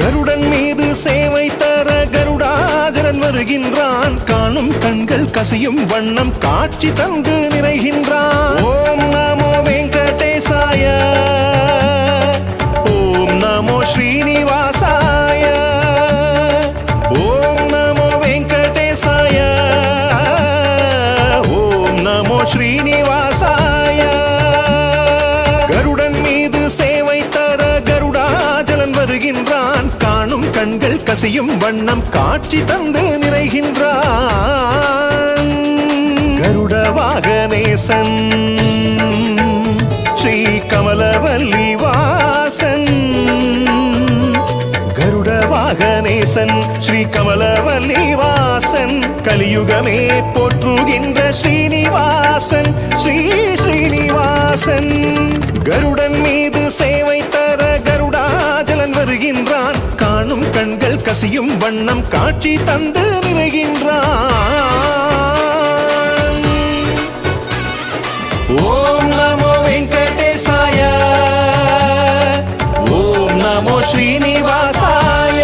கருடன் மீது சேவை தர கருடாஜலன் வருகின்றான். காணும் கண்கள் கசியும் வண்ணம் காட்சி தந்து நிறைகின்றான். ஓம் நமோ வெங்கடேசாய, ஓம் நமோ ஸ்ரீனிவாசாய, ஓம் நமோ வெங்கடேசாய, ஓம் நமோ ஸ்ரீனிவாசாய. கருடன் மீது சேவை தர கருடாஜலன் வருகின்றான். காணும் கண்கள் கசியும் வண்ணம் காட்சி தந்து நிறைகின்றான். கருட வாகனேசன் ஸ்ரீ கமலவல்லி வாசன், கருட வாகனேசன் ஸ்ரீ கமலவல்லி வாசன், கலியுகமே போற்றுகின்ற ஸ்ரீனிவாசன் ஸ்ரீ ஸ்ரீனிவாசன். கருடன் மீது சேவை தர கருடாஜலன் வருகின்றான். காணும் கண்கள் கசியும் வண்ணம் காட்சி தந்து நிறைகின்றான். ஓம் நமோ வெங்கடேசாய, ஓம் நமோ ஸ்ரீனி